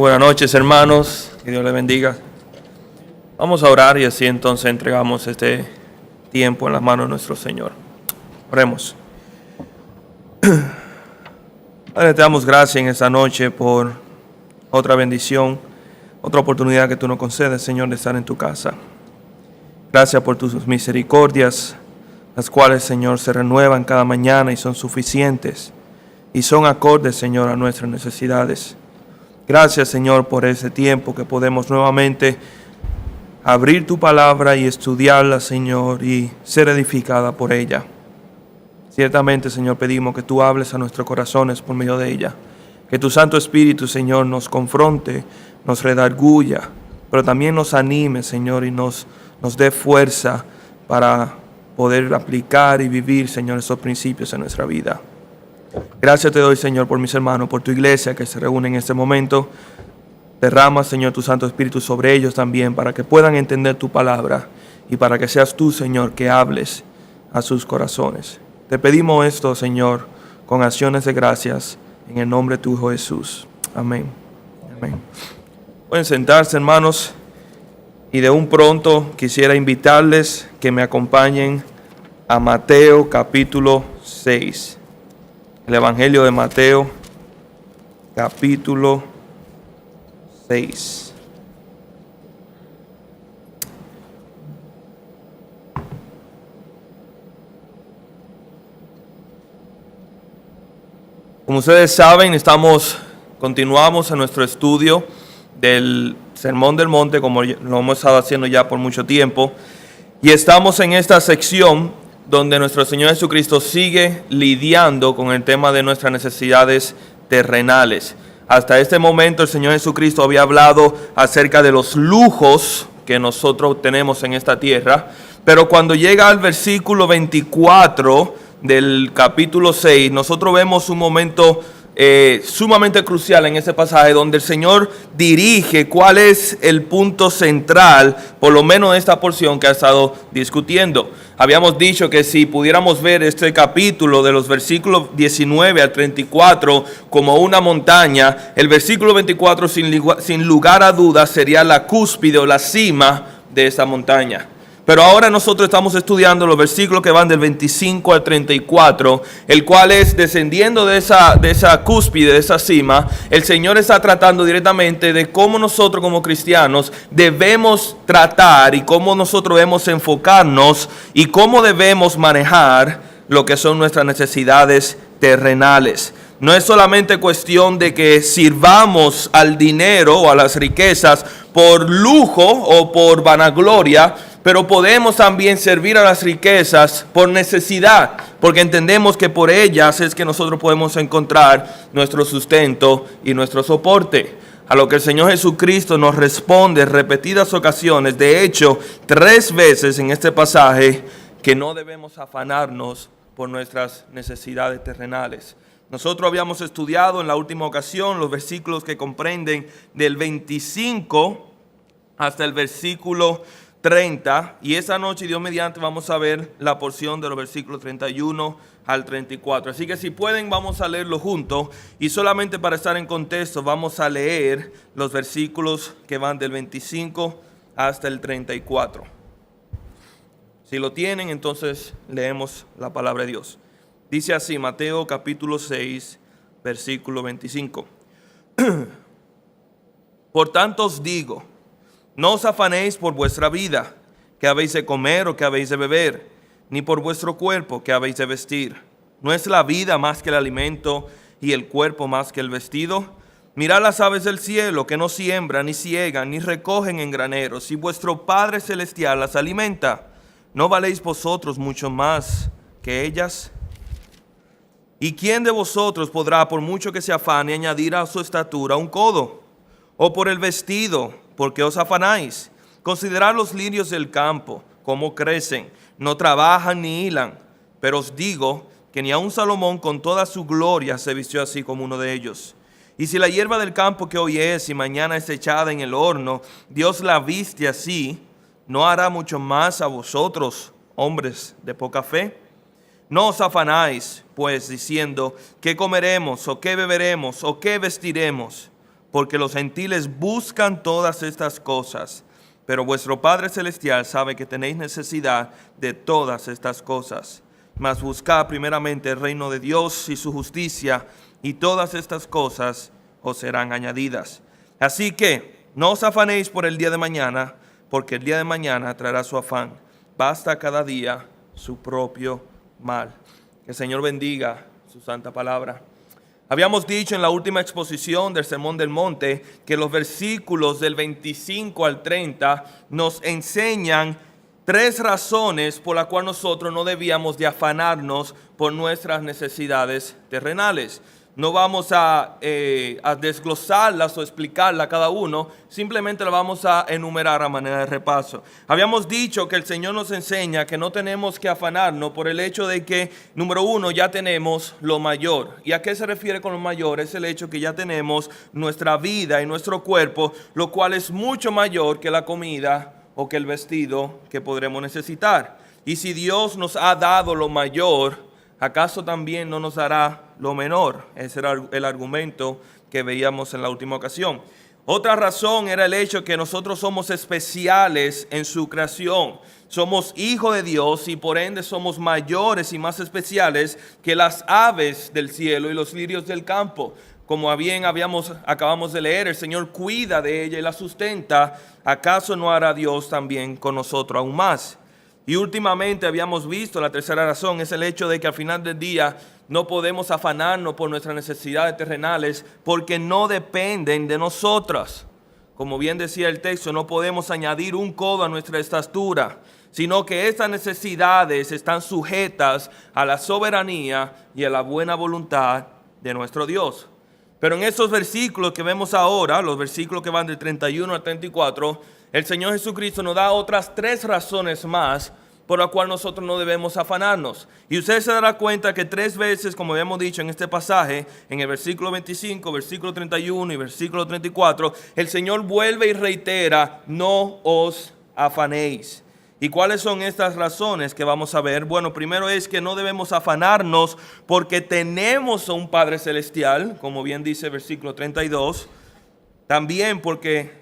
Buenas noches, hermanos, que Dios les bendiga. Vamos a orar y así entonces entregamos este tiempo en las manos de nuestro Señor. Oremos. Padre, te damos gracias en esta noche por otra bendición, otra oportunidad que tú nos concedes, Señor, de estar en tu casa. Gracias por tus misericordias, las cuales, Señor, se renuevan cada mañana y son suficientes y son acordes, Señor, a nuestras necesidades. Gracias, Señor, por ese tiempo que podemos nuevamente abrir tu palabra y estudiarla, Señor, y ser edificada por ella. Ciertamente, Señor, pedimos que tú hables a nuestros corazones por medio de ella. Que tu Santo Espíritu, Señor, nos confronte, nos redarguya, pero también nos anime, Señor, y nos dé fuerza para poder aplicar y vivir, Señor, esos principios en nuestra vida. Gracias te doy, Señor, por mis hermanos, por tu iglesia que se reúne en este momento. Derrama, Señor, tu Santo Espíritu sobre ellos también para que puedan entender tu palabra y para que seas tú, Señor, que hables a sus corazones. Te pedimos esto, Señor, con acciones de gracias en el nombre de tu Hijo Jesús. Amén. Amén. Pueden sentarse, hermanos, y de un pronto quisiera invitarles que me acompañen a Mateo capítulo 6. El Evangelio de Mateo, capítulo 6. Como ustedes saben, continuamos en nuestro estudio del Sermón del Monte, como lo hemos estado haciendo ya por mucho tiempo, y estamos en esta sección donde nuestro Señor Jesucristo sigue lidiando con el tema de nuestras necesidades terrenales. Hasta este momento el Señor Jesucristo había hablado acerca de los lujos que nosotros tenemos en esta tierra, pero cuando llega al versículo 24 del capítulo 6, nosotros vemos un momento sumamente crucial en ese pasaje donde el Señor dirige cuál es el punto central, por lo menos de esta porción que ha estado discutiendo. Habíamos dicho que si pudiéramos ver este capítulo de los versículos 19 al 34 como una montaña, el versículo 24 sin lugar a dudas sería la cúspide o la cima de esa montaña. Pero ahora nosotros estamos estudiando los versículos que van del 25 al 34, el cual es descendiendo de esa cúspide, de esa cima. El Señor está tratando directamente de cómo nosotros como cristianos debemos tratar y cómo nosotros debemos enfocarnos y cómo debemos manejar lo que son nuestras necesidades terrenales. No es solamente cuestión de que sirvamos al dinero o a las riquezas por lujo o por vanagloria, pero podemos también servir a las riquezas por necesidad, porque entendemos que por ellas es que nosotros podemos encontrar nuestro sustento y nuestro soporte. A lo que el Señor Jesucristo nos responde en repetidas ocasiones, de hecho 3 veces en este pasaje, que no debemos afanarnos por nuestras necesidades terrenales. Nosotros habíamos estudiado en la última ocasión los versículos que comprenden del 25 hasta el versículo 30, y esa noche, Dios mediante, vamos a ver la porción de los versículos 31 al 34. Así que si pueden, vamos a leerlo juntos, y solamente para estar en contexto vamos a leer los versículos que van del 25 hasta el 34. Si lo tienen, entonces leemos la palabra de Dios. Dice así, Mateo capítulo 6, versículo 25. Por tanto os digo, no os afanéis por vuestra vida, que habéis de comer o que habéis de beber, ni por vuestro cuerpo, que habéis de vestir. ¿No es la vida más que el alimento y el cuerpo más que el vestido? Mirad las aves del cielo, que no siembran, ni ciegan, ni recogen en graneros, y vuestro Padre Celestial las alimenta. ¿No valéis vosotros mucho más que ellas? ¿Y quién de vosotros podrá, por mucho que se afane, añadir a su estatura un codo? ¿O por el vestido, por qué os afanáis? Considerad los lirios del campo, cómo crecen, no trabajan ni hilan. Pero os digo que ni aun Salomón con toda su gloria se vistió así como uno de ellos. Y si la hierba del campo que hoy es y mañana es echada en el horno, Dios la viste así, ¿no hará mucho más a vosotros, hombres de poca fe? No os afanáis, pues, diciendo, ¿qué comeremos, o qué beberemos, o qué vestiremos? porque los gentiles buscan todas estas cosas, pero vuestro Padre Celestial sabe que tenéis necesidad de todas estas cosas. Mas buscad primeramente el reino de Dios y su justicia, y todas estas cosas os serán añadidas. Así que no os afanéis por el día de mañana, porque el día de mañana traerá su afán. Basta cada día su propio mal. Que el Señor bendiga su santa palabra. Habíamos dicho en la última exposición del Sermón del Monte que los versículos del 25 al 30 nos enseñan 3 razones por las cuales nosotros no debíamos de afanarnos por nuestras necesidades terrenales. No vamos a desglosarlas o explicarlas cada uno, simplemente las vamos a enumerar a manera de repaso. Habíamos dicho que el Señor nos enseña que no tenemos que afanarnos por el hecho de que, número 1, ya tenemos lo mayor. ¿Y a qué se refiere con lo mayor? Es el hecho que ya tenemos nuestra vida y nuestro cuerpo, lo cual es mucho mayor que la comida o que el vestido que podremos necesitar. Y si Dios nos ha dado lo mayor, ¿acaso también no nos dará lo menor? Ese era el argumento que veíamos en la última ocasión. Otra razón era el hecho que nosotros somos especiales en su creación. Somos hijos de Dios y por ende somos mayores y más especiales que las aves del cielo y los lirios del campo. Como bien acabamos de leer, el Señor cuida de ella y la sustenta. ¿Acaso no hará Dios también con nosotros aún más? Y últimamente habíamos visto, la tercera razón es el hecho de que al final del día no podemos afanarnos por nuestras necesidades terrenales porque no dependen de nosotras. Como bien decía el texto, no podemos añadir un codo a nuestra estatura, sino que estas necesidades están sujetas a la soberanía y a la buena voluntad de nuestro Dios. Pero en esos versículos que vemos ahora, los versículos que van del 31 al 34, el Señor Jesucristo nos da otras 3 razones más por las cuales nosotros no debemos afanarnos. Y usted se dará cuenta que 3 veces, como habíamos dicho en este pasaje, en el versículo 25, versículo 31 y versículo 34, el Señor vuelve y reitera, no os afanéis. ¿Y cuáles son estas razones que vamos a ver? Bueno, primero es que no debemos afanarnos porque tenemos a un Padre Celestial, como bien dice el versículo 32. También porque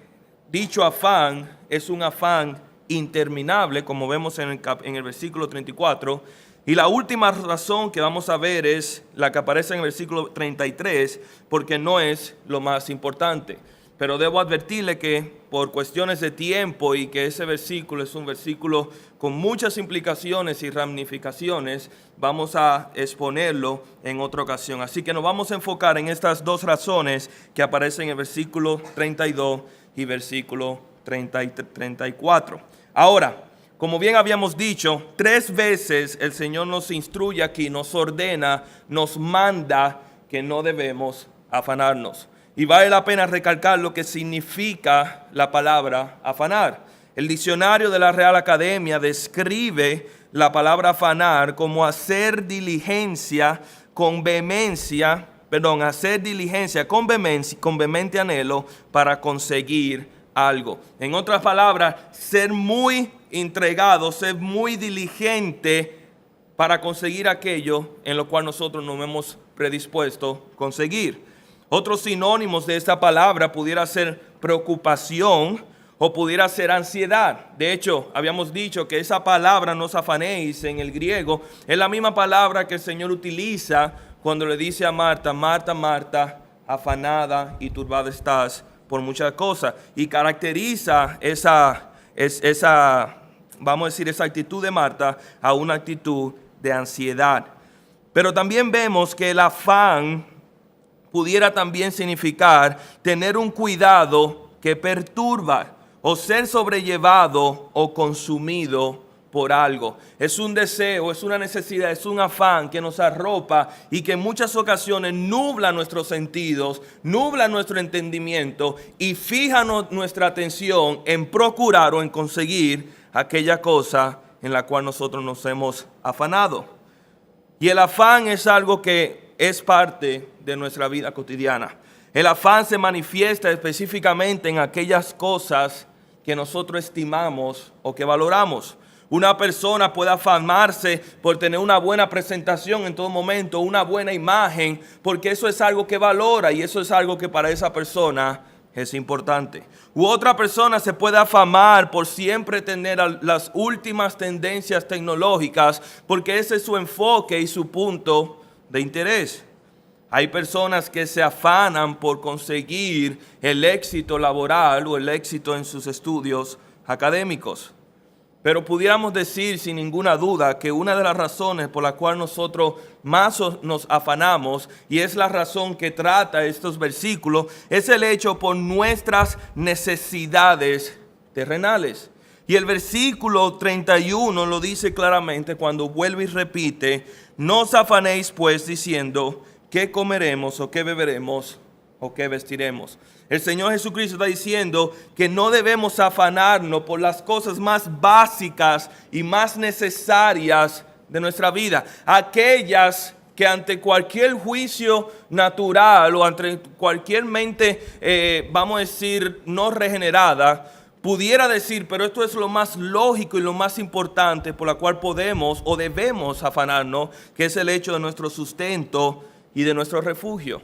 dicho afán es un afán interminable, como vemos en el versículo 34. Y la última razón que vamos a ver es la que aparece en el versículo 33, porque no es lo más importante. Pero debo advertirle que por cuestiones de tiempo y que ese versículo es un versículo con muchas implicaciones y ramificaciones, vamos a exponerlo en otra ocasión. Así que nos vamos a enfocar en estas 2 razones que aparecen en el versículo 32 y versículo 34. Ahora, como bien habíamos dicho, 3 veces el Señor nos instruye aquí, nos ordena, nos manda que no debemos afanarnos. Y vale la pena recalcar lo que significa la palabra afanar. El diccionario de la Real Academia describe la palabra afanar como hacer diligencia con vehemencia, con vehemente anhelo para conseguir algo. En otras palabras, ser muy entregado, ser muy diligente para conseguir aquello en lo cual nosotros nos hemos predispuesto a conseguir. Otros sinónimos de esta palabra pudiera ser preocupación o pudiera ser ansiedad. De hecho, habíamos dicho que esa palabra, no os afanéis, en el griego, es la misma palabra que el Señor utiliza cuando le dice a Marta, Marta, Marta, afanada y turbada estás por muchas cosas. Y caracteriza esa actitud de Marta a una actitud de ansiedad. Pero también vemos que el afán pudiera también significar tener un cuidado que perturba o ser sobrellevado o consumido por algo. Es un deseo, es una necesidad, es un afán que nos arropa y que en muchas ocasiones nubla nuestros sentidos, nubla nuestro entendimiento y fija nuestra atención en procurar o en conseguir aquella cosa en la cual nosotros nos hemos afanado. Y el afán es algo que es parte de nuestra vida cotidiana. El afán se manifiesta específicamente en aquellas cosas que nosotros estimamos o que valoramos. Una persona puede afamarse por tener una buena presentación en todo momento, una buena imagen, porque eso es algo que valora y eso es algo que para esa persona es importante. U otra persona se puede afamar por siempre tener las últimas tendencias tecnológicas, porque ese es su enfoque y su punto de interés. Hay personas que se afanan por conseguir el éxito laboral o el éxito en sus estudios académicos. Pero pudiéramos decir sin ninguna duda que una de las razones por la cual nosotros más nos afanamos, y es la razón que trata estos versículos, es el hecho por nuestras necesidades terrenales. Y el versículo 31 lo dice claramente cuando vuelve y repite: no os afanéis pues diciendo qué comeremos o qué beberemos o qué vestiremos. El Señor Jesucristo está diciendo que no debemos afanarnos por las cosas más básicas y más necesarias de nuestra vida. Aquellas que ante cualquier juicio natural o ante cualquier mente, vamos a decir, no regenerada, pudiera decir, pero esto es lo más lógico y lo más importante por la cual podemos o debemos afanarnos, que es el hecho de nuestro sustento y de nuestro refugio.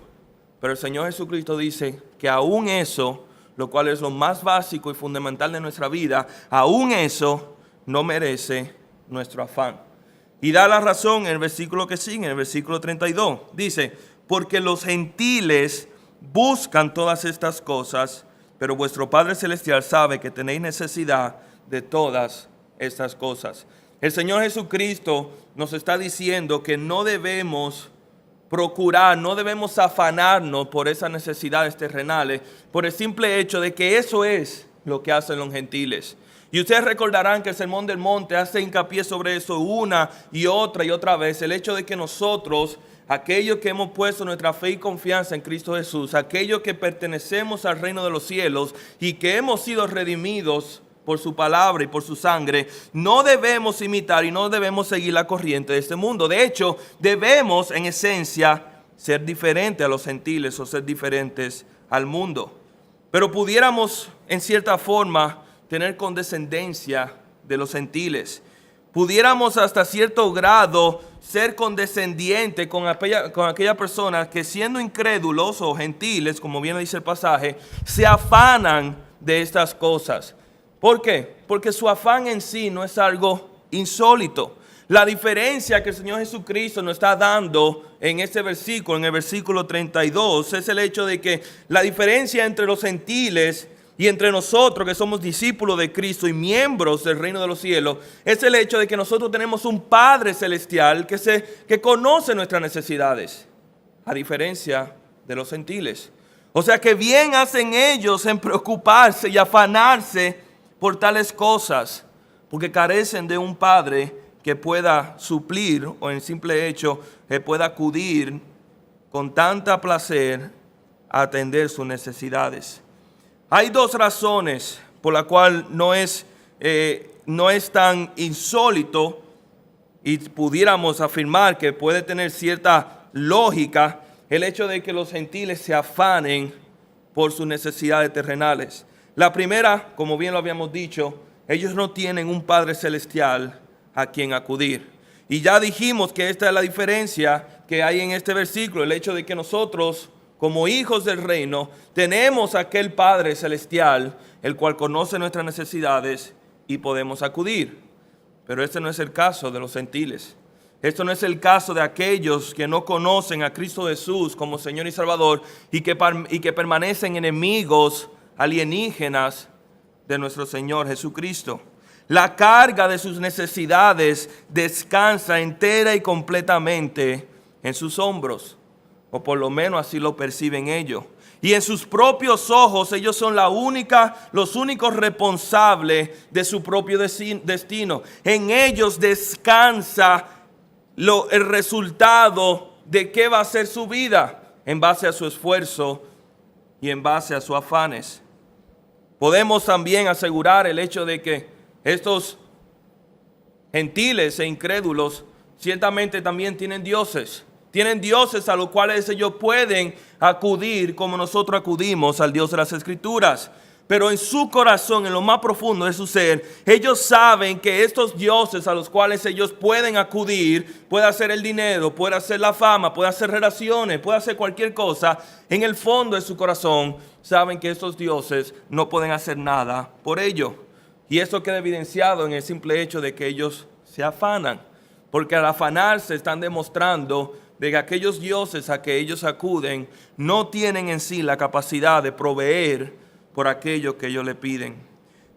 Pero el Señor Jesucristo dice que aún eso, lo cual es lo más básico y fundamental de nuestra vida, aún eso no merece nuestro afán. Y da la razón en el versículo que sigue, en el versículo 32. Dice: porque los gentiles buscan todas estas cosas, pero vuestro Padre Celestial sabe que tenéis necesidad de todas estas cosas. El Señor Jesucristo nos está diciendo que no debemos procurar, no debemos afanarnos por esas necesidades terrenales, por el simple hecho de que eso es lo que hacen los gentiles. Y ustedes recordarán que el Sermón del Monte hace hincapié sobre eso una y otra vez, el hecho de que nosotros, aquellos que hemos puesto nuestra fe y confianza en Cristo Jesús, aquellos que pertenecemos al reino de los cielos y que hemos sido redimidos por su palabra y por su sangre, no debemos imitar y no debemos seguir la corriente de este mundo. De hecho, debemos en esencia ser diferentes a los gentiles o ser diferentes al mundo. Pero pudiéramos en cierta forma tener condescendencia de los gentiles. Pudiéramos hasta cierto grado ser condescendientes con aquella persona que, siendo incrédulos o gentiles, como bien dice el pasaje, se afanan de estas cosas. ¿Por qué? Porque su afán en sí no es algo insólito. La diferencia que el Señor Jesucristo nos está dando en este versículo, en el versículo 32, es el hecho de que la diferencia entre los gentiles y entre nosotros que somos discípulos de Cristo y miembros del reino de los cielos, es el hecho de que nosotros tenemos un Padre Celestial que conoce nuestras necesidades, a diferencia de los gentiles. O sea que bien hacen ellos en preocuparse y afanarse por tales cosas, porque carecen de un Padre que pueda suplir o en simple hecho que pueda acudir con tanta placer a atender sus necesidades. Hay dos razones por la cual no es tan insólito y pudiéramos afirmar que puede tener cierta lógica el hecho de que los gentiles se afanen por sus necesidades terrenales. La primera, como bien lo habíamos dicho, ellos no tienen un Padre Celestial a quien acudir. Y ya dijimos que esta es la diferencia que hay en este versículo, el hecho de que nosotros, como hijos del reino, tenemos aquel Padre Celestial, el cual conoce nuestras necesidades y podemos acudir. Pero este no es el caso de los gentiles. Esto no es el caso de aquellos que no conocen a Cristo Jesús como Señor y Salvador y que permanecen enemigos alienígenas de nuestro Señor Jesucristo. La carga de sus necesidades descansa entera y completamente en sus hombros, o por lo menos así lo perciben ellos. Y en sus propios ojos ellos son los únicos responsables de su propio destino. En ellos descansa el resultado de qué va a ser su vida en base a su esfuerzo y en base a sus afanes. Podemos también asegurar el hecho de que estos gentiles e incrédulos ciertamente también tienen dioses. Tienen dioses a los cuales ellos pueden acudir como nosotros acudimos al Dios de las Escrituras. Pero en su corazón, en lo más profundo de su ser, ellos saben que estos dioses a los cuales ellos pueden acudir, puede hacer el dinero, puede hacer la fama, puede hacer relaciones, puede hacer cualquier cosa, en el fondo de su corazón saben que estos dioses no pueden hacer nada por ello. Y esto queda evidenciado en el simple hecho de que ellos se afanan, porque al afanarse están demostrando de que aquellos dioses a que ellos acuden no tienen en sí la capacidad de proveer por aquello que ellos le piden.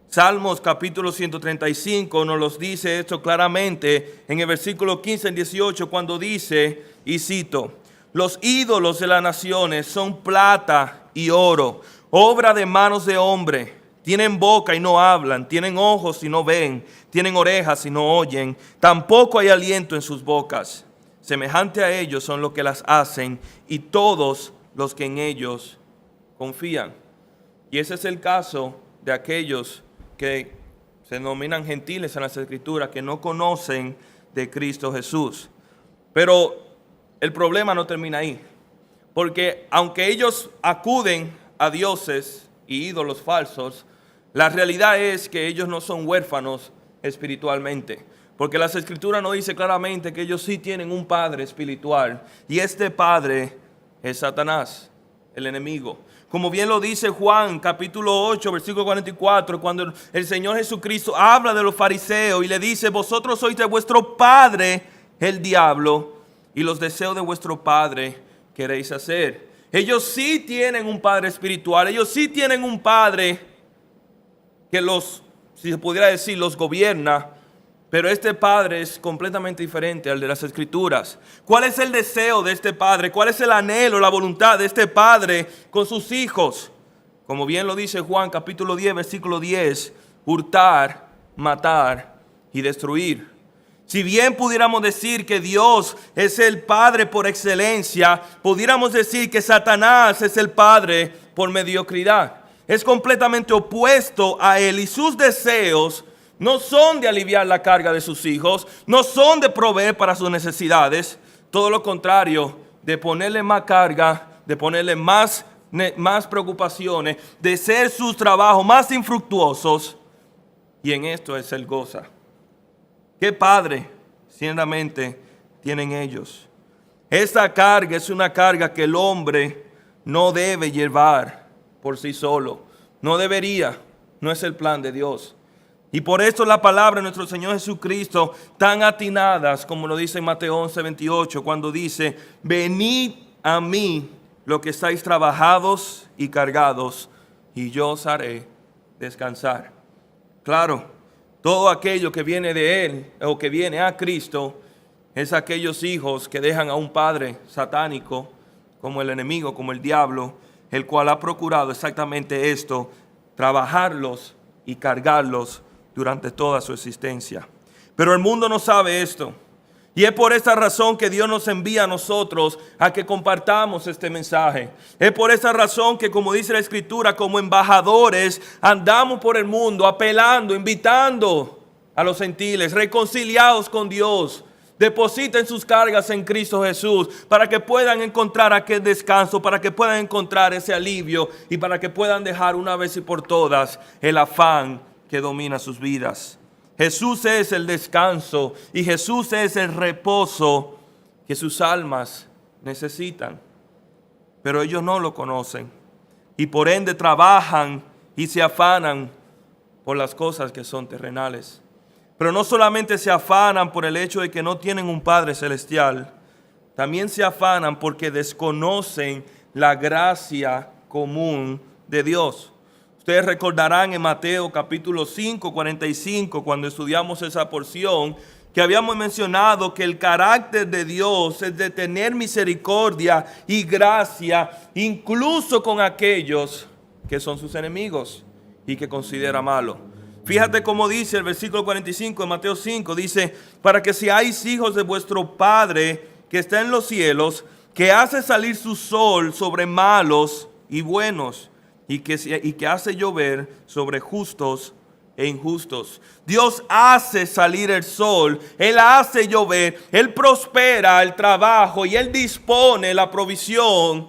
Salmos capítulo 135 nos los dice esto claramente en el versículo 15 y 18 cuando dice, y cito, los ídolos de las naciones son plata y oro, obra de manos de hombre. Tienen boca y no hablan, tienen ojos y no ven, tienen orejas y no oyen, tampoco hay aliento en sus bocas. Semejante a ellos son los que las hacen y todos los que en ellos confían. Y ese es el caso de aquellos que se denominan gentiles en las Escrituras, que no conocen de Cristo Jesús. Pero el problema no termina ahí, porque aunque ellos acuden a dioses y ídolos falsos, la realidad es que ellos no son huérfanos espiritualmente, porque las Escrituras nos dice claramente que ellos sí tienen un padre espiritual, y este padre es Satanás, el enemigo. Como bien lo dice Juan capítulo 8 versículo 44, cuando el Señor Jesucristo habla de los fariseos y le dice, vosotros sois de vuestro padre el diablo y los deseos de vuestro padre queréis hacer. Ellos sí tienen un padre espiritual, ellos sí tienen un padre que los, si se pudiera decir, los gobierna. Pero este padre es completamente diferente al de las Escrituras. ¿Cuál es el deseo de este padre? ¿Cuál es el anhelo, la voluntad de este padre con sus hijos? Como bien lo dice Juan capítulo 10, versículo 10, hurtar, matar y destruir. Si bien pudiéramos decir que Dios es el padre por excelencia, pudiéramos decir que Satanás es el padre por mediocridad. Es completamente opuesto a él y sus deseos no son de aliviar la carga de sus hijos, no son de proveer para sus necesidades, todo lo contrario, de ponerle más carga, de ponerle más preocupaciones, de ser sus trabajos más infructuosos, y en esto es el goza. ¿Qué padre, ciertamente, tienen ellos? Esta carga es una carga que el hombre no debe llevar por sí solo, no debería, no es el plan de Dios. Y por eso la palabra de nuestro Señor Jesucristo, tan atinadas como lo dice en Mateo 11, 28, cuando dice, venid a mí los que estáis trabajados y cargados, y yo os haré descansar. Claro, todo aquello que viene de Él, o que viene a Cristo, es aquellos hijos que dejan a un padre satánico, como el enemigo, como el diablo, el cual ha procurado exactamente esto, trabajarlos y cargarlos durante toda su existencia. Pero el mundo no sabe esto. Y es por esta razón que Dios nos envía a nosotros a que compartamos este mensaje. Es por esta razón que, como dice la Escritura, como embajadores andamos por el mundo apelando, invitando a los gentiles, reconciliados con Dios. Depositen sus cargas en Cristo Jesús para que puedan encontrar aquel descanso, para que puedan encontrar ese alivio y para que puedan dejar una vez y por todas el afán que domina sus vidas. Jesús es el descanso y Jesús es el reposo que sus almas necesitan. Pero ellos no lo conocen y por ende trabajan y se afanan por las cosas que son terrenales. Pero no solamente se afanan por el hecho de que no tienen un Padre Celestial, también se afanan porque desconocen la gracia común de Dios. Ustedes recordarán en Mateo capítulo 5, 45, cuando estudiamos esa porción, que habíamos mencionado que el carácter de Dios es de tener misericordia y gracia, incluso con aquellos que son sus enemigos y que considera malo. Fíjate cómo dice el versículo 45 de Mateo 5, dice, para que seáis hijos de vuestro Padre que está en los cielos, que hace salir su sol sobre malos y buenos, y que hace llover sobre justos e injustos. Dios hace salir el sol, Él hace llover, Él prospera el trabajo y Él dispone la provisión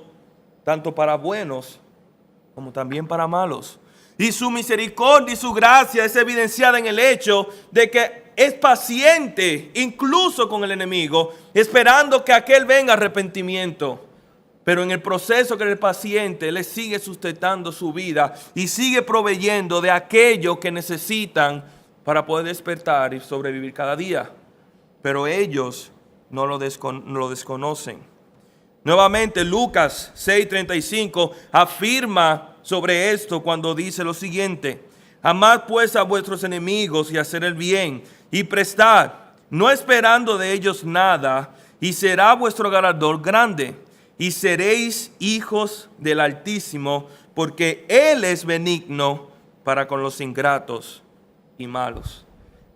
tanto para buenos como también para malos. Y su misericordia y su gracia es evidenciada en el hecho de que es paciente, incluso con el enemigo, esperando que aquel venga a arrepentimiento. Pero en el proceso que el paciente, Él sigue sustentando su vida y sigue proveyendo de aquello que necesitan para poder despertar y sobrevivir cada día. Pero ellos no lo desconocen. Nuevamente Lucas 6:35 afirma sobre esto cuando dice lo siguiente: amad pues a vuestros enemigos y hacer el bien y prestad, no esperando de ellos nada, y será vuestro galardón grande, y seréis hijos del Altísimo, porque Él es benigno para con los ingratos y malos.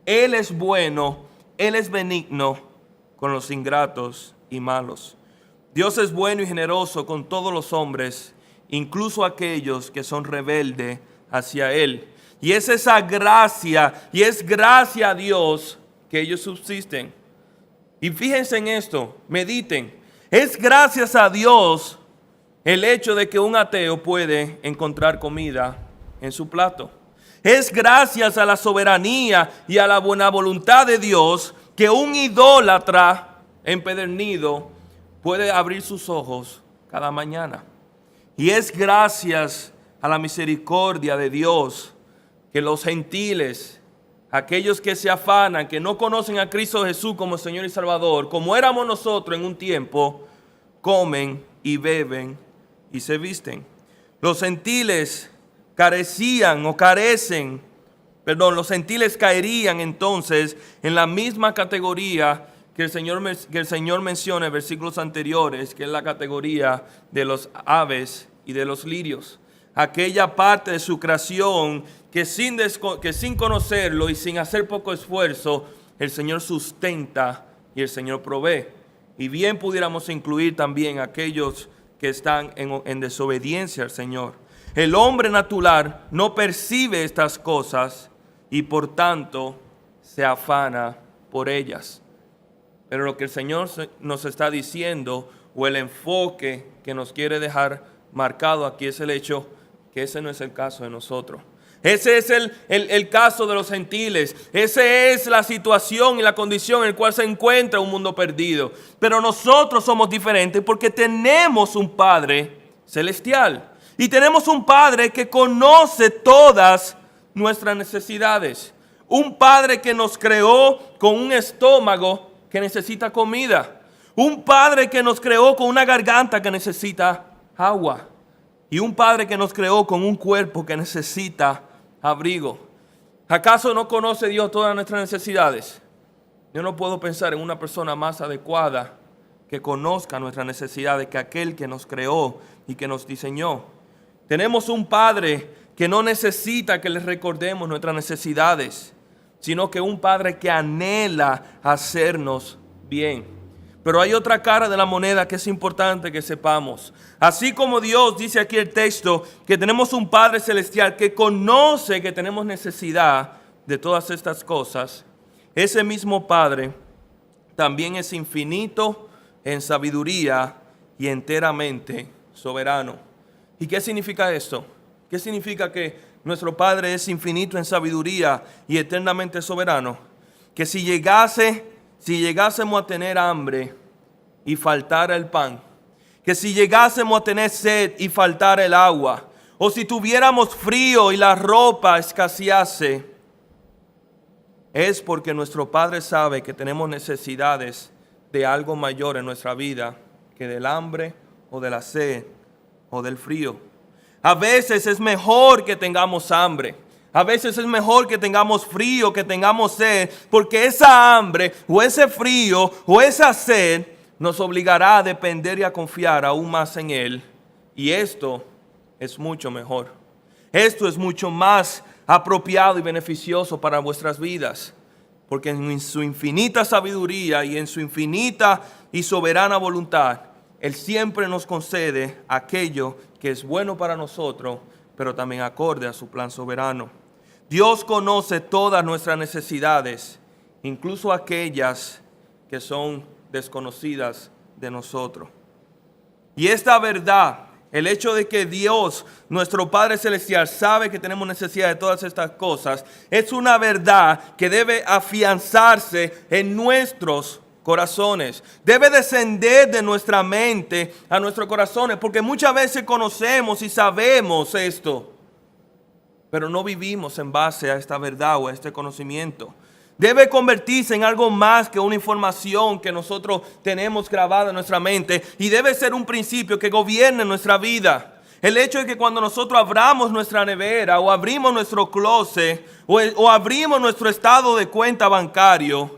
Él es bueno, Él es benigno con los ingratos y malos. Dios es bueno y generoso con todos los hombres, incluso aquellos que son rebeldes hacia Él. Y es esa gracia, y es gracia a Dios que ellos subsisten. Y fíjense en esto, mediten. Es gracias a Dios el hecho de que un ateo puede encontrar comida en su plato. Es gracias a la soberanía y a la buena voluntad de Dios que un idólatra empedernido puede abrir sus ojos cada mañana. Y es gracias a la misericordia de Dios que los gentiles, aquellos que se afanan, que no conocen a Cristo Jesús como Señor y Salvador, como éramos nosotros en un tiempo, comen y beben y se visten. Los gentiles los gentiles caerían entonces en la misma categoría que el Señor menciona en versículos anteriores, que es la categoría de los aves y de los lirios. Aquella parte de su creación que sin conocerlo y sin hacer poco esfuerzo, el Señor sustenta y el Señor provee. Y bien pudiéramos incluir también aquellos que están en desobediencia al Señor. El hombre natural no percibe estas cosas y por tanto se afana por ellas. Pero lo que el Señor nos está diciendo, o el enfoque que nos quiere dejar marcado aquí, es el hecho que ese no es el caso de nosotros. Ese es el caso de los gentiles. Esa es la situación y la condición en la cual se encuentra un mundo perdido. Pero nosotros somos diferentes porque tenemos un Padre celestial. Y tenemos un Padre que conoce todas nuestras necesidades. Un Padre que nos creó con un estómago que necesita comida. Un Padre que nos creó con una garganta que necesita agua. Y un Padre que nos creó con un cuerpo que necesita abrigo. ¿Acaso no conoce Dios todas nuestras necesidades? Yo no puedo pensar en una persona más adecuada que conozca nuestras necesidades que aquel que nos creó y que nos diseñó. Tenemos un Padre que no necesita que le recordemos nuestras necesidades, sino que un Padre que anhela hacernos bien. Pero hay otra cara de la moneda que es importante que sepamos. Así como Dios dice aquí el texto que tenemos un Padre celestial que conoce que tenemos necesidad de todas estas cosas, ese mismo Padre también es infinito en sabiduría y enteramente soberano. ¿Y qué significa esto? ¿Qué significa que nuestro Padre es infinito en sabiduría y eternamente soberano? Que si llegásemos a tener hambre y faltara el pan, que si llegásemos a tener sed y faltara el agua, o si tuviéramos frío y la ropa escasease, es porque nuestro Padre sabe que tenemos necesidades de algo mayor en nuestra vida que del hambre o de la sed o del frío. A veces es mejor que tengamos hambre. A veces es mejor que tengamos frío, que tengamos sed, porque esa hambre o ese frío o esa sed nos obligará a depender y a confiar aún más en Él. Y esto es mucho mejor. Esto es mucho más apropiado y beneficioso para vuestras vidas. Porque en su infinita sabiduría y en su infinita y soberana voluntad, Él siempre nos concede aquello que es bueno para nosotros, pero también acorde a su plan soberano. Dios conoce todas nuestras necesidades, incluso aquellas que son desconocidas de nosotros. Y esta verdad El hecho de que Dios, nuestro Padre Celestial, sabe que tenemos necesidad de todas estas cosas, es una verdad que debe afianzarse en nuestros corazones. Debe descender de nuestra mente a nuestros corazones, porque muchas veces conocemos y sabemos esto, pero no vivimos en base a esta verdad o a este conocimiento. Debe convertirse en algo más que una información que nosotros tenemos grabada en nuestra mente, y debe ser un principio que gobierne nuestra vida. El hecho de que cuando nosotros abramos nuestra nevera o abrimos nuestro closet o abrimos nuestro estado de cuenta bancario,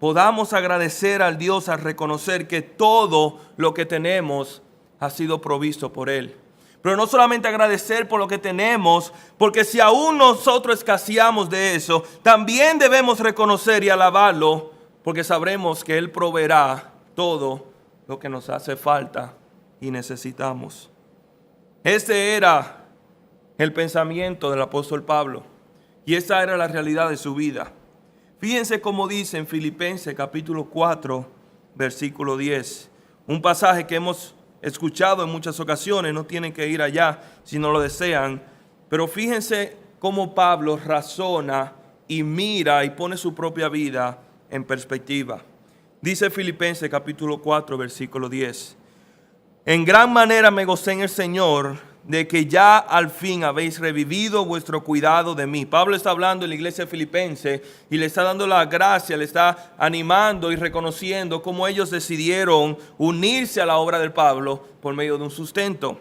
podamos agradecer al Dios al reconocer que todo lo que tenemos ha sido provisto por Él. Pero no solamente agradecer por lo que tenemos, porque si aún nosotros escaseamos de eso, también debemos reconocer y alabarlo, porque sabremos que Él proveerá todo lo que nos hace falta y necesitamos. Este era el pensamiento del apóstol Pablo, y esa era la realidad de su vida. Fíjense cómo dice en Filipenses capítulo 4, versículo 10, un pasaje que hemos escuchado en muchas ocasiones, no tienen que ir allá si no lo desean, pero fíjense cómo Pablo razona y mira y pone su propia vida en perspectiva. Dice Filipenses capítulo 4, versículo 10, en gran manera me gocé en el Señor de que ya al fin habéis revivido vuestro cuidado de mí. Pablo está hablando en la iglesia filipense y le está dando la gracia, le está animando y reconociendo cómo ellos decidieron unirse a la obra del Pablo por medio de un sustento.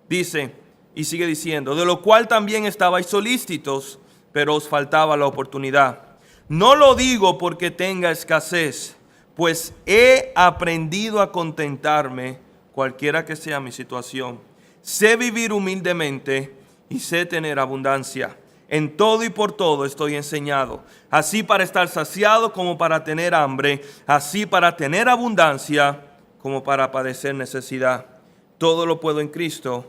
Dice, y sigue diciendo, de lo cual también estabais solícitos, pero os faltaba la oportunidad. No lo digo porque tenga escasez, pues he aprendido a contentarme cualquiera que sea mi situación. Sé vivir humildemente y sé tener abundancia. En todo y por todo estoy enseñado, así para estar saciado como para tener hambre, así para tener abundancia como para padecer necesidad. Todo lo puedo en Cristo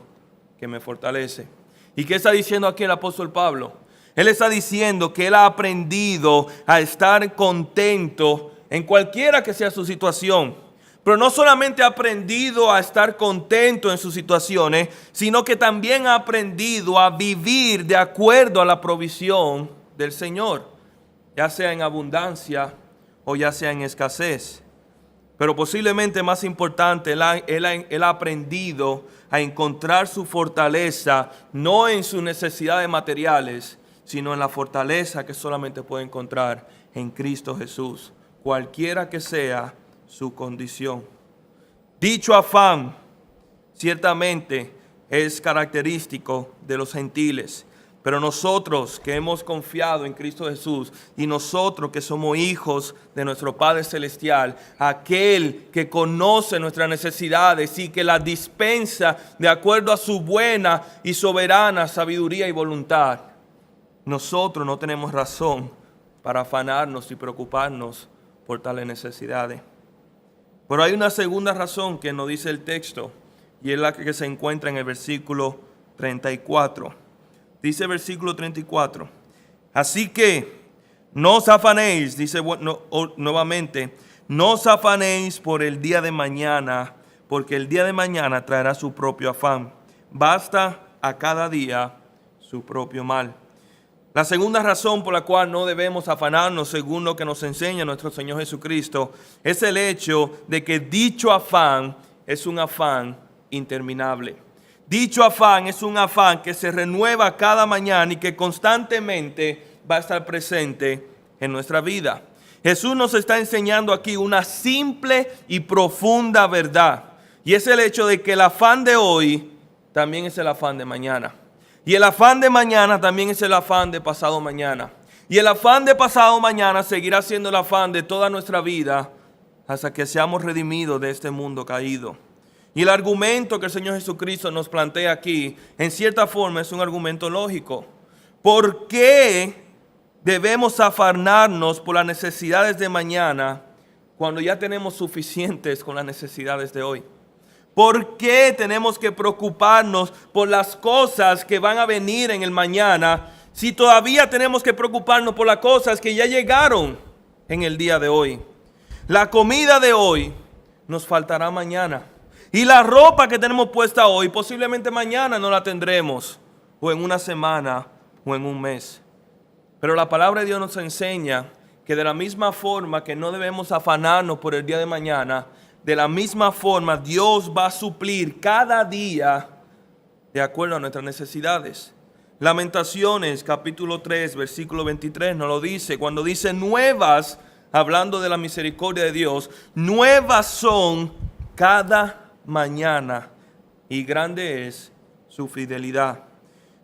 que me fortalece. ¿Y qué está diciendo aquí el apóstol Pablo? Él está diciendo que él ha aprendido a estar contento en cualquiera que sea su situación. Pero no solamente ha aprendido a estar contento en sus situaciones, sino que también ha aprendido a vivir de acuerdo a la provisión del Señor, ya sea en abundancia o ya sea en escasez. Pero posiblemente más importante, él ha aprendido a encontrar su fortaleza no en sus necesidades materiales, sino en la fortaleza que solamente puede encontrar en Cristo Jesús, cualquiera que sea su condición. Dicho afán ciertamente es característico de los gentiles, pero nosotros que hemos confiado en Cristo Jesús y nosotros que somos hijos de nuestro Padre Celestial, aquel que conoce nuestras necesidades y que las dispensa de acuerdo a su buena y soberana sabiduría y voluntad, nosotros no tenemos razón para afanarnos y preocuparnos por tales necesidades. Pero hay una segunda razón que nos dice el texto, y es la que se encuentra en el versículo 34. Dice el versículo 34, así que no os afanéis, dice nuevamente, no os afanéis por el día de mañana, porque el día de mañana traerá su propio afán. Basta a cada día su propio mal. La segunda razón por la cual no debemos afanarnos, según lo que nos enseña nuestro Señor Jesucristo, es el hecho de que dicho afán es un afán interminable. Dicho afán es un afán que se renueva cada mañana y que constantemente va a estar presente en nuestra vida. Jesús nos está enseñando aquí una simple y profunda verdad, y es el hecho de que el afán de hoy también es el afán de mañana. Y el afán de mañana también es el afán de pasado mañana. Y el afán de pasado mañana seguirá siendo el afán de toda nuestra vida hasta que seamos redimidos de este mundo caído. Y el argumento que el Señor Jesucristo nos plantea aquí, en cierta forma, es un argumento lógico. ¿Por qué debemos afanarnos por las necesidades de mañana cuando ya tenemos suficientes con las necesidades de hoy? ¿Por qué tenemos que preocuparnos por las cosas que van a venir en el mañana si todavía tenemos que preocuparnos por las cosas que ya llegaron en el día de hoy? La comida de hoy nos faltará mañana. Y la ropa que tenemos puesta hoy, posiblemente mañana no la tendremos, o en una semana, o en un mes. Pero la palabra de Dios nos enseña que de la misma forma que no debemos afanarnos por el día de mañana, de la misma forma Dios va a suplir cada día de acuerdo a nuestras necesidades. Lamentaciones capítulo 3 versículo 23 nos lo dice, cuando dice nuevas, hablando de la misericordia de Dios, nuevas son cada mañana y grande es su fidelidad.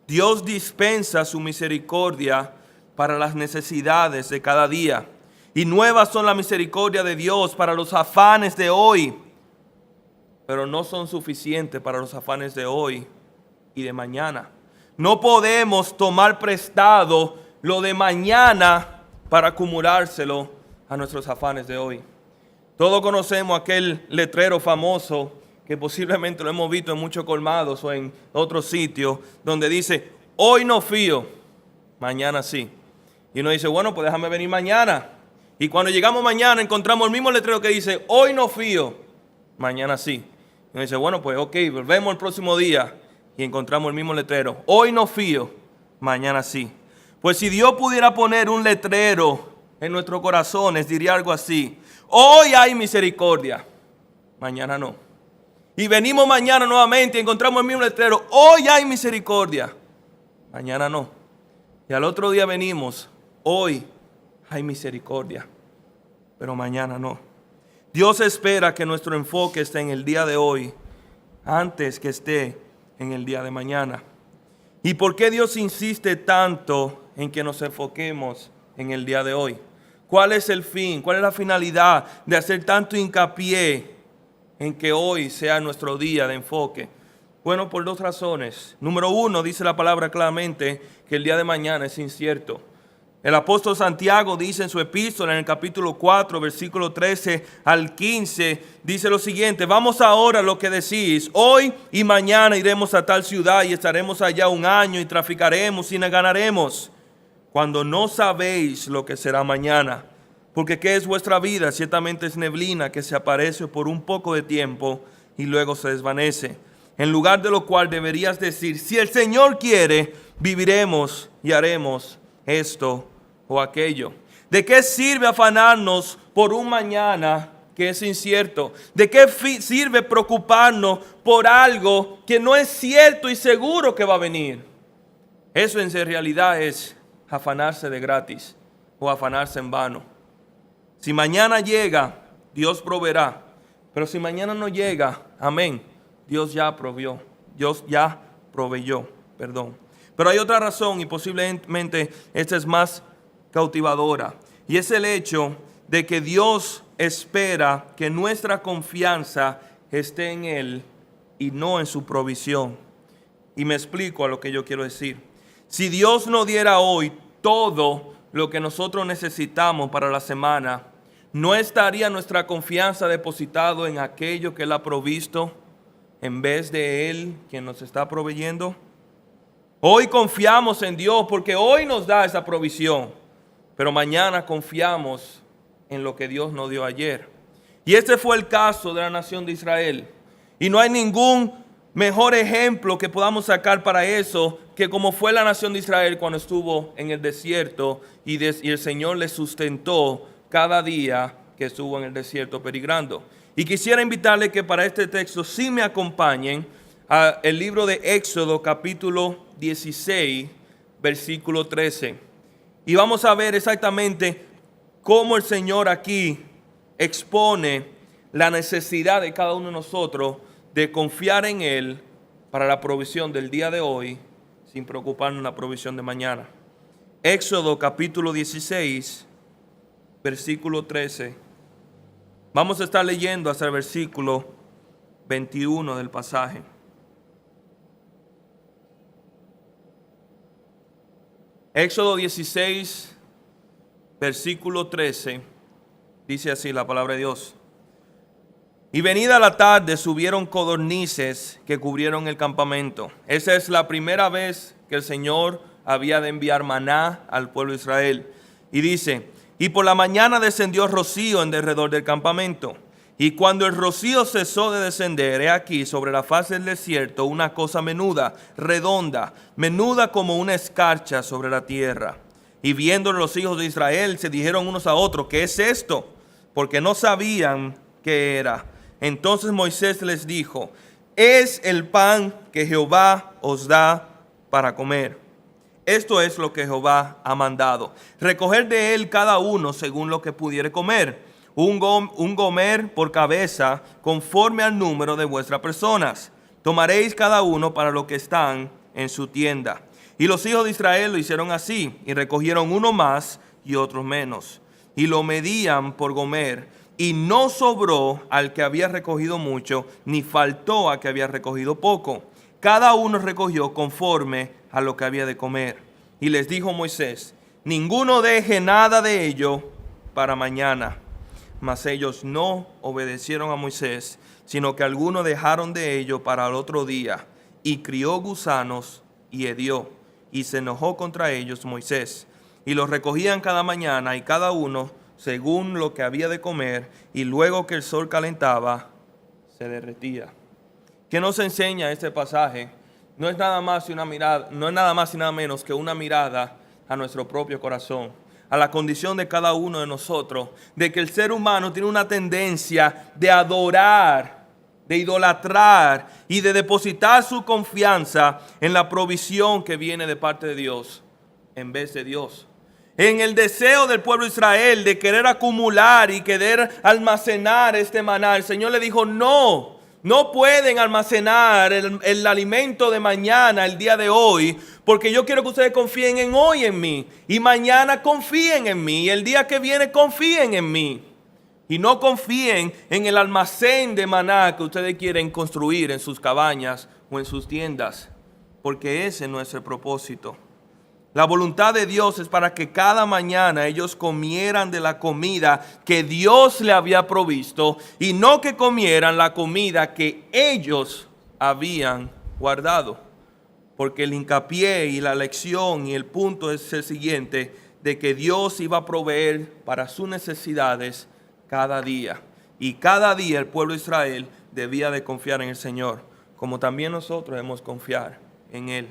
Dios dispensa su misericordia para las necesidades de cada día. Y nuevas son la misericordia de Dios para los afanes de hoy. Pero no son suficientes para los afanes de hoy y de mañana. No podemos tomar prestado lo de mañana para acumulárselo a nuestros afanes de hoy. Todos conocemos aquel letrero famoso que posiblemente lo hemos visto en muchos colmados o en otros sitios, donde dice, hoy no fío, mañana sí. Y uno dice, bueno, pues déjame venir mañana. Y cuando llegamos mañana encontramos el mismo letrero que dice, hoy no fío, mañana sí. Y uno dice, bueno, pues ok, volvemos el próximo día y encontramos el mismo letrero. Hoy no fío, mañana sí. Pues si Dios pudiera poner un letrero en nuestros corazones, diría algo así, hoy hay misericordia, mañana no. Y venimos mañana nuevamente y encontramos el mismo letrero, hoy hay misericordia, mañana no. Y al otro día venimos, hoy hay misericordia, pero mañana no. Dios espera que nuestro enfoque esté en el día de hoy, antes que esté en el día de mañana. ¿Y por qué Dios insiste tanto en que nos enfoquemos en el día de hoy? ¿Cuál es el fin? ¿Cuál es la finalidad de hacer tanto hincapié en que hoy sea nuestro día de enfoque? Bueno, por dos razones. Número uno, dice la palabra claramente que el día de mañana es incierto. El apóstol Santiago dice en su epístola en el capítulo 4, versículo 13 al 15, dice lo siguiente, vamos ahora a lo que decís, hoy y mañana iremos a tal ciudad y estaremos allá un año y traficaremos y nos ganaremos, cuando no sabéis lo que será mañana. Porque ¿qué es vuestra vida? Ciertamente es neblina que se aparece por un poco de tiempo y luego se desvanece. En lugar de lo cual deberías decir, si el Señor quiere, viviremos y haremos esto o aquello. ¿De qué sirve afanarnos por un mañana que es incierto? ¿De qué sirve preocuparnos por algo que no es cierto y seguro que va a venir? Eso en realidad es afanarse de gratis o afanarse en vano. Si mañana llega, Dios proveerá. Pero si mañana no llega, amén, Dios ya proveyó. Pero hay otra razón y posiblemente esta es más cautivadora. Y es el hecho de que Dios espera que nuestra confianza esté en Él y no en su provisión. Y me explico a lo que yo quiero decir. Si Dios nos diera hoy todo lo que nosotros necesitamos para la semana, ¿no estaría nuestra confianza depositado en aquello que Él ha provisto en vez de Él quien nos está proveyendo? Hoy confiamos en Dios porque hoy nos da esa provisión, pero mañana confiamos en lo que Dios nos dio ayer. Y este fue el caso de la nación de Israel. Y no hay ningún mejor ejemplo que podamos sacar para eso que como fue la nación de Israel cuando estuvo en el desierto y el Señor les sustentó cada día que estuvo en el desierto peregrando. Y quisiera invitarles que para este texto sí me acompañen al libro de Éxodo capítulo 16 versículo 13. Y vamos a ver exactamente cómo el Señor aquí expone la necesidad de cada uno de nosotros de confiar en Él para la provisión del día de hoy sin preocuparnos en la provisión de mañana. Éxodo capítulo 16 versículo 13. Vamos a estar leyendo hasta el versículo 21 del pasaje. Éxodo 16, versículo 13, dice así la palabra de Dios. Y venida la tarde subieron codornices que cubrieron el campamento. Esa es la primera vez que el Señor había de enviar maná al pueblo de Israel. Y dice, y por la mañana descendió rocío en derredor del campamento. Y cuando el rocío cesó de descender, he aquí sobre la faz del desierto una cosa menuda, redonda, menuda como una escarcha sobre la tierra. Y viendo los hijos de Israel, se dijeron unos a otros, ¿qué es esto? Porque no sabían qué era. Entonces Moisés les dijo, es el pan que Jehová os da para comer. Esto es lo que Jehová ha mandado. Recoger de él cada uno según lo que pudiere comer. Un gomer por cabeza conforme al número de vuestras personas. Tomaréis cada uno para lo que están en su tienda. Y los hijos de Israel lo hicieron así, y recogieron uno más y otros menos. Y lo medían por gomer, y no sobró al que había recogido mucho, ni faltó al que había recogido poco. Cada uno recogió conforme a lo que había de comer. Y les dijo Moisés, ninguno deje nada de ello para mañana. Mas ellos no obedecieron a Moisés, sino que algunos dejaron de ello para el otro día. Y crió gusanos y hedió. Y se enojó contra ellos Moisés. Y los recogían cada mañana y cada uno según lo que había de comer. Y luego que el sol calentaba, se derretía. ¿Qué nos enseña este pasaje? No es nada más y nada menos que una mirada a nuestro propio corazón, a la condición de cada uno de nosotros, de que el ser humano tiene una tendencia de adorar, de idolatrar y de depositar su confianza en la provisión que viene de parte de Dios, en vez de Dios. En el deseo del pueblo de Israel de querer acumular y querer almacenar este maná, el Señor le dijo, no pueden almacenar el alimento de mañana, el día de hoy, porque yo quiero que ustedes confíen en hoy en mí, y mañana confíen en mí, y el día que viene confíen en mí. Y no confíen en el almacén de maná que ustedes quieren construir en sus cabañas o en sus tiendas, porque ese no es el propósito. La voluntad de Dios es para que cada mañana ellos comieran de la comida que Dios le había provisto y no que comieran la comida que ellos habían guardado. Porque el hincapié y la lección y el punto es el siguiente, de que Dios iba a proveer para sus necesidades cada día. Y cada día el pueblo de Israel debía de confiar en el Señor, como también nosotros debemos confiar en Él.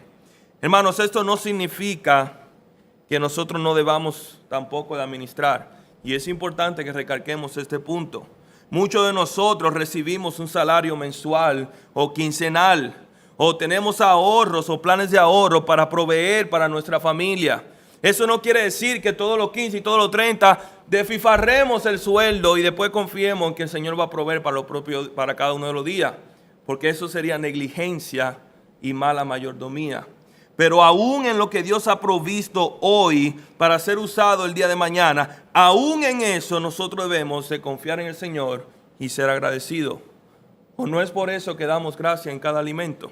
Hermanos, esto no significa que nosotros no debamos tampoco de administrar. Y es importante que recalquemos este punto. Muchos de nosotros recibimos un salario mensual o quincenal, o tenemos ahorros o planes de ahorro para proveer para nuestra familia. Eso no quiere decir que todos los 15 y todos los 30 desfifarremos el sueldo y después confiemos en que el Señor va a proveer para lo propio para cada uno de los días, porque eso sería negligencia y mala mayordomía. Pero aún en lo que Dios ha provisto hoy para ser usado el día de mañana, aún en eso nosotros debemos de confiar en el Señor y ser agradecidos. ¿O no es por eso que damos gracia en cada alimento?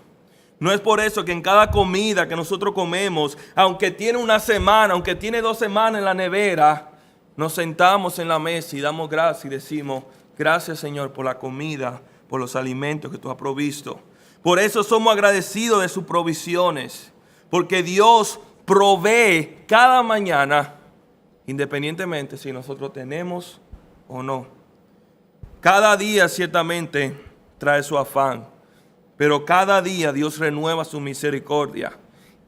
No es por eso que en cada comida que nosotros comemos, aunque tiene una semana, aunque tiene 2 semanas en la nevera, nos sentamos en la mesa y damos gracias y decimos, gracias Señor por la comida, por los alimentos que tú has provisto. Por eso somos agradecidos de sus provisiones. Porque Dios provee cada mañana, independientemente si nosotros tenemos o no. Cada día ciertamente trae su afán, pero cada día Dios renueva su misericordia.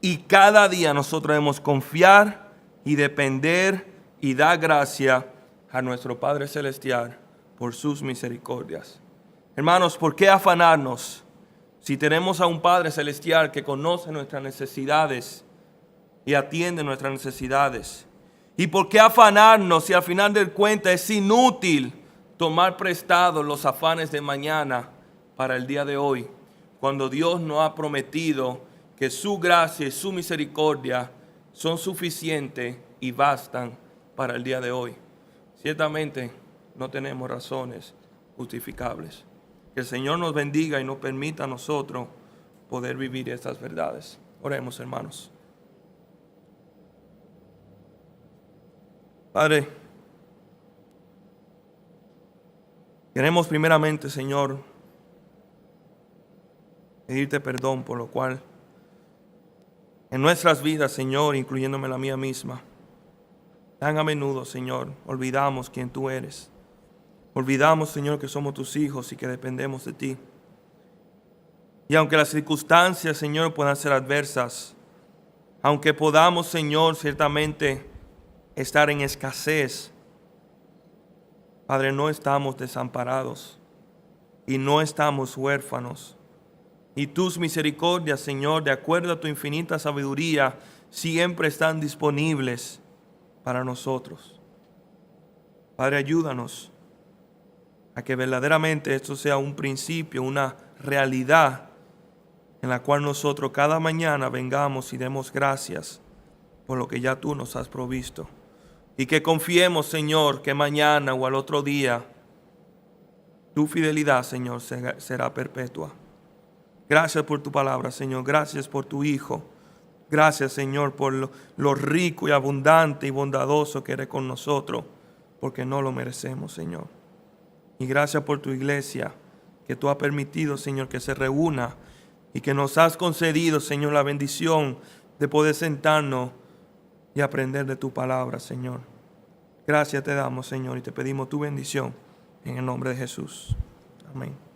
Y cada día nosotros debemos confiar y depender y dar gracia a nuestro Padre Celestial por sus misericordias. Hermanos, ¿por qué afanarnos? Si tenemos a un Padre Celestial que conoce nuestras necesidades y atiende nuestras necesidades. ¿Y por qué afanarnos si al final del cuenta es inútil tomar prestado los afanes de mañana para el día de hoy? Cuando Dios nos ha prometido que su gracia y su misericordia son suficientes y bastan para el día de hoy. Ciertamente no tenemos razones justificables. Que el Señor nos bendiga y nos permita a nosotros poder vivir estas verdades. Oremos, hermanos. Padre, queremos primeramente, Señor, pedirte perdón por lo cual en nuestras vidas, Señor, incluyéndome la mía misma, tan a menudo, Señor, olvidamos quién tú eres. Olvidamos, Señor, que somos tus hijos y que dependemos de ti. Y aunque las circunstancias, Señor, puedan ser adversas, aunque podamos, Señor, ciertamente estar en escasez, Padre, no estamos desamparados y no estamos huérfanos. Y tus misericordias, Señor, de acuerdo a tu infinita sabiduría, siempre están disponibles para nosotros. Padre, ayúdanos a que verdaderamente esto sea un principio, una realidad en la cual nosotros cada mañana vengamos y demos gracias por lo que ya tú nos has provisto. Y que confiemos, Señor, que mañana o al otro día tu fidelidad, Señor, será perpetua. Gracias por tu palabra, Señor. Gracias por tu Hijo. Gracias, Señor, por lo rico y abundante y bondadoso que eres con nosotros, porque no lo merecemos, Señor. Y gracias por tu iglesia, que tú has permitido, Señor, que se reúna y que nos has concedido, Señor, la bendición de poder sentarnos y aprender de tu palabra, Señor. Gracias te damos, Señor, y te pedimos tu bendición en el nombre de Jesús. Amén.